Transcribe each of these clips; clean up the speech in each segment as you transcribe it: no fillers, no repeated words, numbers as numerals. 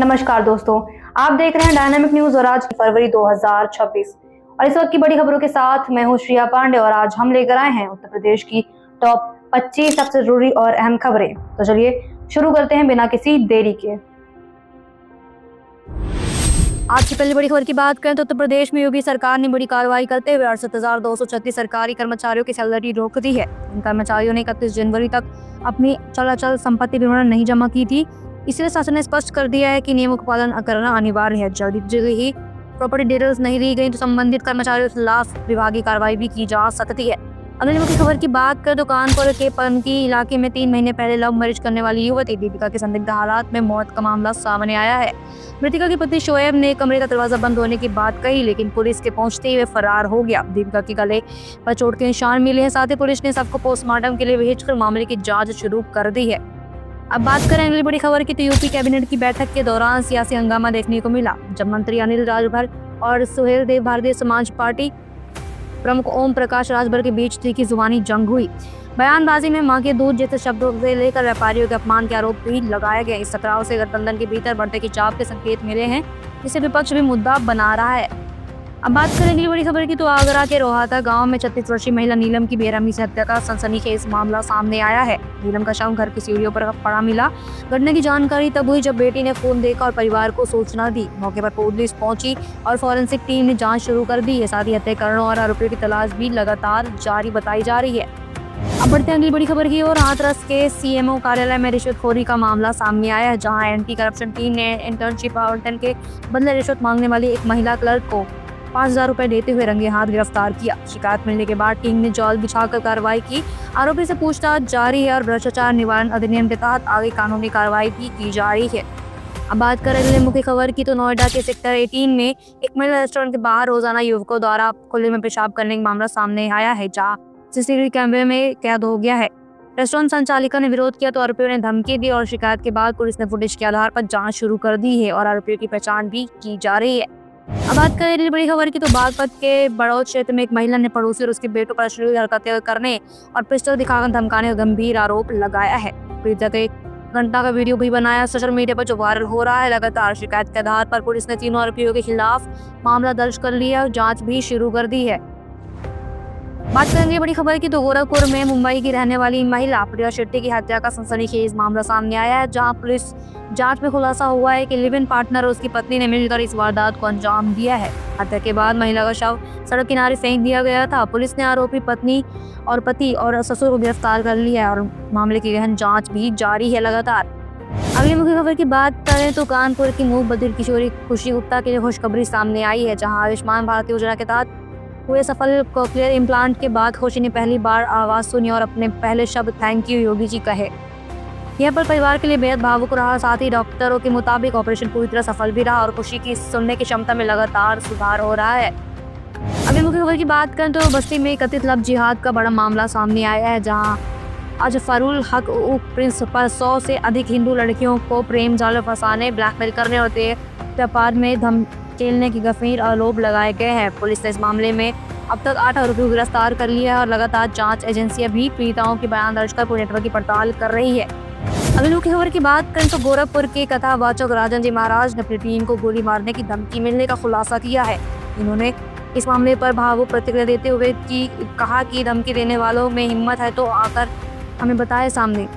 नमस्कार दोस्तों, आप देख रहे हैं डायनामिक न्यूज और आज फरवरी 2026 और इस वक्त की बड़ी खबरों के साथ मैं हूं श्रिया पांडे और आज हम लेकर आए हैं उत्तर प्रदेश की टॉप 25 सबसे जरूरी और अहम खबरें। तो चलिए शुरू करते हैं बिना किसी देरी के। आज की पहली बड़ी खबर की बात करें तो उत्तर प्रदेश में योगी सरकार ने बड़ी कार्रवाई करते हुए 68,236 सरकारी कर्मचारियों की सैलरी रोक दी है। इन कर्मचारियों ने 31 जनवरी तक अपनी चल संपत्ति विवरण नहीं जमा की थी, इसलिए शासन ने स्पष्ट कर दिया है कि नियमों का पालन करना अनिवार्य है। जल्द ही प्रॉपर्टी डिटेल्स नहीं दी गई तो संबंधित कर्मचारियों के खिलाफ विभागीय कार्रवाई भी की जा सकती है। अगली मुख्य खबर की बात करें तो कानपुर के पनकी इलाके में 3 महीने पहले लव मैरिज करने वाली युवती दीपिका की संदिग्ध हालात में मौत का मामला सामने आया है। मृतका के पति शोएब ने कमरे का दरवाजा बंद होने की बात कही, लेकिन पुलिस के पहुंचते हुए फरार हो गया। दीपिका के गले पर चोट के निशान मिले हैं, साथ ही पुलिस ने सबको पोस्टमार्टम के लिए भेजकर मामले की जांच शुरू कर दी है। अब बात करें अगली बड़ी खबर की तो यूपी कैबिनेट की बैठक के दौरान सियासी हंगामा देखने को मिला, जब मंत्री अनिल राजभर और सुहेल देव भारतीय समाज पार्टी प्रमुख ओम प्रकाश राजभर के बीच तीखी जुबानी जंग हुई। बयानबाजी में मां के दूध जैसे शब्दों से लेकर व्यापारियों के अपमान के आरोप भी लगाए गए। इस टकराव से गठबंधन के भीतर बढ़ते खिंचाव के संकेत मिले हैं, जिसे विपक्ष भी मुद्दा बना रहा है। अब बात करें अगली बड़ी खबर की तो आगरा के रोहता गांव में 36 वर्षीय महिला नीलम की बेरहमी से हत्या का सनसनीखेज मामला सामने आया है। नीलम का शव घर की सीढ़ियों पर पड़ा मिला। घटना की जानकारी तब हुई जब बेटी ने फोन देखा और परिवार को सूचना दी। मौके पर पुलिस पहुंची और फॉरेंसिक टीम ने जांच शुरू कर दी है। साथ ही हत्याकारों और आरोपियों की तलाश भी लगातार जारी बताई जा रही है। अब बढ़ते हैं अगली बड़ी खबर की ओर। हाथरस के सीएमओ कार्यालय में रिश्वतखोरी का मामला सामने आया है, जहां एंटी करप्शन टीम ने इंटर्नशिप आवंटन के बदले रिश्वत मांगने वाली एक महिला क्लर्क को 5,000 रुपए देते हुए रंगे हाथ गिरफ्तार किया। शिकायत मिलने के बाद टीम ने जाल बिछाकर कार्रवाई की। आरोपी से पूछताछ जारी है और भ्रष्टाचार निवारण अधिनियम के तहत आगे कानूनी कार्रवाई भी की जा रही है। अब बात करें अगले मुख्य खबर की तो नोएडा के सेक्टर 18 में एक महिला रेस्टोरेंट के बाहर रोजाना युवकों द्वारा खुले में पेशाब करने का मामला सामने आया है, जहाँ सीसीटीवी कैमरे में कैद हो गया है। रेस्टोरेंट संचालिका ने विरोध किया तो आरोपियों ने धमकी दी और शिकायत के बाद पुलिस ने फुटेज के आधार पर जांच शुरू कर दी है और आरोपियों की पहचान भी की जा रही है। अब बात करें बड़ी खबर की तो बागपत के बड़ौद क्षेत्र में एक महिला ने पड़ोसी और उसके बेटों पर अश्लील हरकतें करने और पिस्टल दिखाकर धमकाने का गंभीर आरोप लगाया है। पीड़िता के घंटा का वीडियो भी बनाया सोशल मीडिया पर, जो वायरल हो रहा है। लगातार शिकायत के आधार पर पुलिस ने तीनों आरोपियों के खिलाफ मामला दर्ज कर लिया और जाँच भी शुरू कर दी है। बात करेंगे बड़ी खबर की तो गोरखपुर में मुंबई की रहने वाली महिला प्रिया शेट्टी की हत्या का सनसनीखेज मामला सामने आया है, जहां पुलिस जांच में खुलासा हुआ है कि लिव इन पार्टनर और उसकी पत्नी ने मिलकर इस वारदात को अंजाम दिया है। हत्या के बाद महिला का शव सड़क किनारे फेंक दिया गया था। पुलिस ने आरोपी पत्नी और पति और ससुर को गिरफ्तार कर लिया है और मामले की गहन जाँच भी जारी है लगातार। अगली मुख्य खबर की बात करें तो कानपुर की मूक बधिर किशोरी खुशी गुप्ता की खुशखबरी सामने आई है, जहाँ आयुष्मान भारत योजना के तहत हुए सफल कोक्लियर इम्प्लांट के बाद खुशी ने पहली बार आवाज़ सुनी और अपने पहले शब्द थैंक यू योगी जी कहे। यह पर परिवार के लिए बेहद भावुक रहा। साथ ही डॉक्टरों के मुताबिक ऑपरेशन पूरी तरह सफल भी रहा और खुशी की सुनने की क्षमता में लगातार सुधार हो रहा है। अगली मुख्य खबर की बात करें तो बस्ती में कथित लव जिहाद का बड़ा मामला सामने आया है, जहाँ अजफरुल हक प्रिंस पर 100 से अधिक हिंदू लड़कियों को प्रेम जाल में फंसाने, ब्लैकमेल करने और व्यापार में धमकेलने की गंभीर आरोप लगाए गए हैं। पुलिस ने इस मामले में अब तक 8 आरोपियों को गिरफ्तार कर लिया है और लगातार जांच एजेंसियां भी पीड़िताओं के बयान दर्ज कर पूरे नेटवर्क की पड़ताल कर रही है। अगली मुख्य खबर की बात करें तो गोरखपुर के कथावाचक राजन जी महाराज ने अपनी टीम को गोली मारने की धमकी मिलने का खुलासा किया है। इन्होंने इस मामले पर भावुक प्रतिक्रिया देते हुए कहा कि धमकी देने वालों में हिम्मत है तो आकर हमें बताए सामने।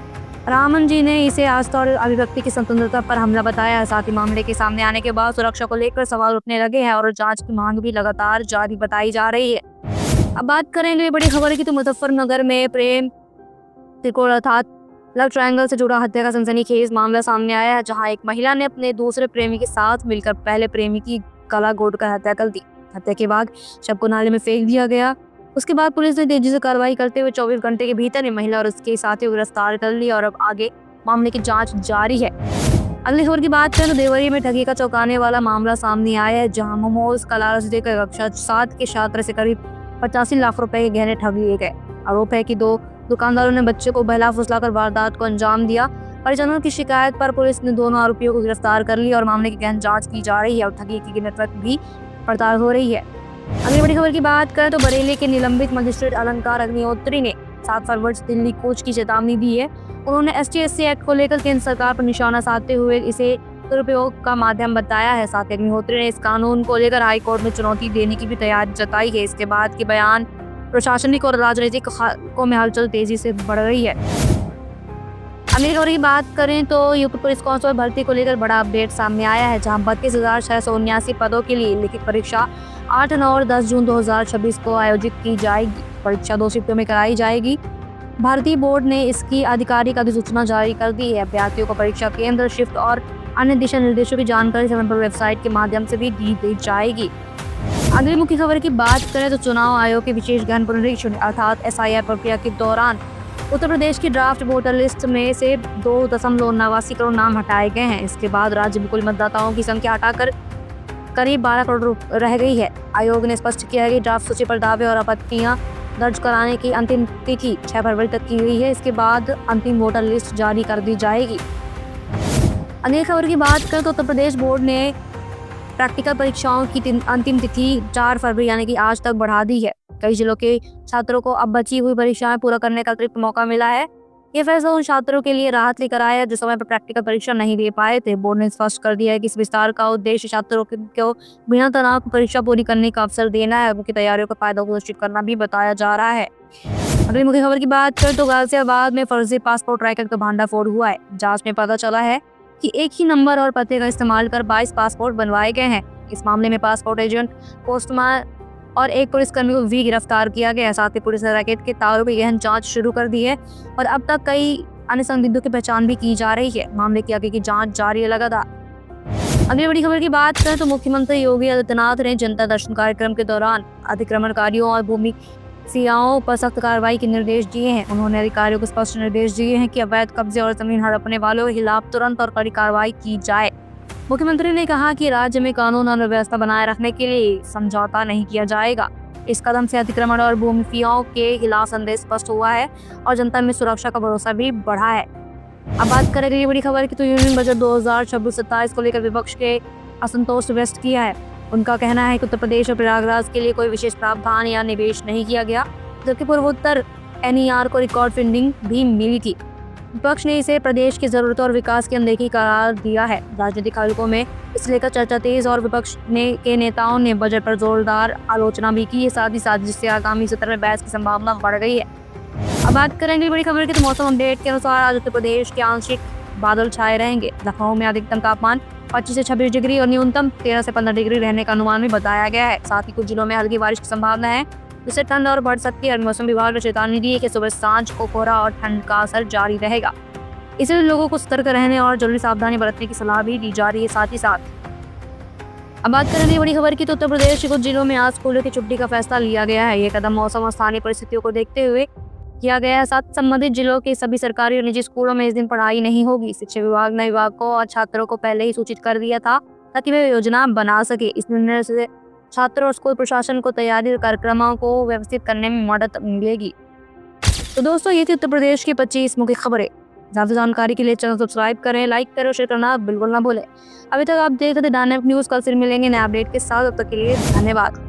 रामन जी ने इसे आस्था और अभिव्यक्ति की स्वतंत्रता पर हमला बताया है। साथ ही मामले के सामने आने के बाद सुरक्षा को लेकर सवाल उठने लगे हैं और जांच की मांग भी लगातार जारी बताई जा रही है। अब बात करेंगे बड़ी खबर की तो मुजफ्फरनगर में प्रेम त्रिकोण अर्थात लव ट्रायंगल से जुड़ा हत्या का सनसनीखेज मामला सामने आया है, जहां एक महिला ने अपने दूसरे प्रेमी के साथ मिलकर पहले प्रेमी की गला घोंटकर हत्या कर दी। हत्या के बाद शव को नाले में फेंक दिया गया। उसके बाद पुलिस ने तेजी से कार्रवाई करते हुए 24 घंटे के भीतर ही महिला और उसके साथियों को गिरफ्तार कर लिया और अब आगे मामले की जांच जारी है। अगली खबर की बात करें तो देवरी में ठगी का चौंकाने वाला मामला सामने आया है, जहां मोमोज का लालच देकर कक्षा 7 के छात्र से करीब 85 लाख रुपए के गहने ठग लिए गए। आरोप है कि 2 दुकानदारों ने बच्चे को बहला फुसलाकर वारदात को अंजाम दिया। परिजनों की शिकायत पर पुलिस ने दोनों आरोपियों को गिरफ्तार कर लिया और मामले की गहन जाँच की जा रही है और ठगी की नेटवर्क भी पड़ताल हो रही है। अगली बड़ी खबर की बात करें तो बरेली के निलंबित मजिस्ट्रेट अलंकार अग्निहोत्री ने 7 फरवरी से दिल्ली कूच की चेतावनी दी है। उन्होंने ST/SC एक्ट को लेकर केंद्र सरकार पर निशाना साधते हुए इसे दुरुपयोग का माध्यम बताया है। साथ ही अग्निहोत्री ने इस कानून को लेकर हाई कोर्ट में चुनौती देने की भी तैयारी जताई है। इसके बाद के बयान प्रशासनिक और राजनीतिक हलकों में हलचल तेजी से बढ़ रही है। अगली खबर की बात करें तो यूपी पुलिस कांस्टेबल भर्ती को लेकर बड़ा अपडेट सामने आया है, जहां 32,679 पदों के लिए लिखित परीक्षा 8, 9 और 10 जून 2026 को आयोजित की जाएगी। परीक्षा 2 शिफ्टों में कराई जाएगी। भारतीय बोर्ड ने इसकी आधिकारिक अधिसूचना जारी कर दी है। अभ्यर्थियों को परीक्षा केंद्र, शिफ्ट और अन्य दिशा निर्देशों की जानकारी समय पर वेबसाइट के माध्यम से भी दी जाएगी। अगली मुख्य खबर की बात करें तो चुनाव आयोग के विशेष गहन पुनरीक्षण अर्थात SIR प्रक्रिया के दौरान उत्तर प्रदेश की ड्राफ्ट वोटर लिस्ट में से 2.89 करोड़ नाम हटाए गए हैं। इसके बाद राज्य में कुल मतदाताओं की संख्या हटाकर करीब 12 करोड़ रह गई है। आयोग ने स्पष्ट किया है कि ड्राफ्ट सूची पर दावे और आपत्तियां दर्ज कराने की अंतिम तिथि 6 फरवरी तक की गई है। इसके बाद अंतिम वोटर लिस्ट जारी कर दी जाएगी। अगली खबर की बात करें तो उत्तर प्रदेश बोर्ड ने प्रैक्टिकल परीक्षाओं की अंतिम तिथि 4 फरवरी यानी कि आज तक बढ़ा दी है। कई जिलों के छात्रों को अब बची हुई परीक्षाएं पूरा करने का अतिरिक्त मौका मिला है। ये फैसला उन छात्रों के लिए राहत लेकर आया है जो समय पर प्रैक्टिकल परीक्षा नहीं दे पाए थे। बोर्ड ने स्पष्ट कर दिया है कि इस विस्तार का उद्देश्य छात्रों को बिना तनाव परीक्षा पूरी करने का अवसर देना है। उनकी तैयारियों का फायदा सुनिश्चित करना भी बताया जा रहा है। अगली मुख्य खबर की बात करें तो गाजियाबाद में फर्जी पासपोर्ट ट्रैकर का भांडाफोड़ हुआ है। जांच में पता चला है कि एक ही नंबर और पते का इस्तेमाल कर 22 पासपोर्ट बनवाए गए हैं। इस मामले में पासपोर्ट एजेंट, पोस्टमैन और एक पुलिसकर्मी को भी गिरफ्तार किया गया है। साथ ही पुलिस ने रैकेट के तारों की गहन जांच शुरू कर दी है और अब तक कई अन्य संदिग्धों की पहचान भी की जा रही है। मामले की आगे की जांच जारी है लगातार। अगली बड़ी खबर की बात करें तो मुख्यमंत्री योगी आदित्यनाथ ने जनता दर्शन कार्यक्रम के दौरान अतिक्रमणकारियों और भूमि सियाओं पर सख्त कार्रवाई के निर्देश दिए हैं। उन्होंने अधिकारियों को स्पष्ट निर्देश दिए हैं कि अवैध कब्जे और जमीन हड़पने वालों के खिलाफ तुरंत और कड़ी कार्रवाई की जाए। मुख्यमंत्री ने कहा कि राज्य में कानून और व्यवस्था बनाए रखने के लिए समझौता नहीं किया जाएगा। इस कदम से अतिक्रमण और भूमि माफियाओं के खिलाफ संदेश स्पष्ट हुआ है और जनता में सुरक्षा का भरोसा भी बढ़ा है। अब बात करें अगली बड़ी खबर की तो यूनियन बजट 2026-27 को लेकर विपक्ष के असंतोष व्यक्त किया है। उनका कहना है कि उत्तर प्रदेश और प्रयागराज के लिए कोई विशेष प्रावधान या निवेश नहीं किया गया, जबकि पूर्वोत्तर NER को रिकॉर्ड फंडिंग भी मिली थी। विपक्ष ने इसे प्रदेश की जरूरतों और विकास की अनदेखी करार दिया है। राजनीतिक हलकों में इस लेकर चर्चा तेज और विपक्ष के नेताओं ने बजट पर जोरदार आलोचना भी की है। साथ ही साथ जिससे आगामी सत्र में बहस की संभावना बढ़ गई है। अब बात करेंगे बड़ी खबर की तो मौसम अपडेट के अनुसार आज उत्तर प्रदेश के आंशिक बादल छाए रहेंगे। लखनऊ में अधिकतम तापमान 25 से 26 डिग्री और न्यूनतम 13 से 15 डिग्री रहने का अनुमान भी बताया गया है। साथ ही कुछ जिलों में हल्की बारिश की संभावना है, जिससे ठंड और बढ़ सकती है। मौसम विभाग ने चेतावनी दी है कि सुबह सांझ को कोहरा और ठंड का असर जारी रहेगा, इसलिए लोगों को सतर्क रहने और जरूरी सावधानी बरतने की सलाह भी दी जा रही है। साथ ही साथ अब बात करेंगे बड़ी खबर की तो उत्तर प्रदेश के कुछ जिलों में आज स्कूलों की छुट्टी का फैसला लिया गया है। ये कदम मौसम और स्थानीय परिस्थितियों को देखते हुए किया गया है। साथ संबंधित जिलों के सभी सरकारी और निजी स्कूलों में इस दिन पढ़ाई नहीं होगी। शिक्षा विभाग ने विभाग को और छात्रों को पहले ही सूचित कर दिया था ताकि वे योजना बना सके। इस निर्णय से छात्रों और स्कूल प्रशासन को तैयारी और कार्यक्रमों को व्यवस्थित करने में मदद मिलेगी। तो दोस्तों, ये थी उत्तर प्रदेश की 25 मुख्य खबरें। ज़्यादा जानकारी के लिए चैनल सब्सक्राइब करें, लाइक करें और शेयर करना बिल्कुल ना भूलें। अभी तक आप देख रहे थे डायनामिक न्यूज़। कल फिर मिलेंगे नए अपडेट के साथ। तब तक के लिए धन्यवाद।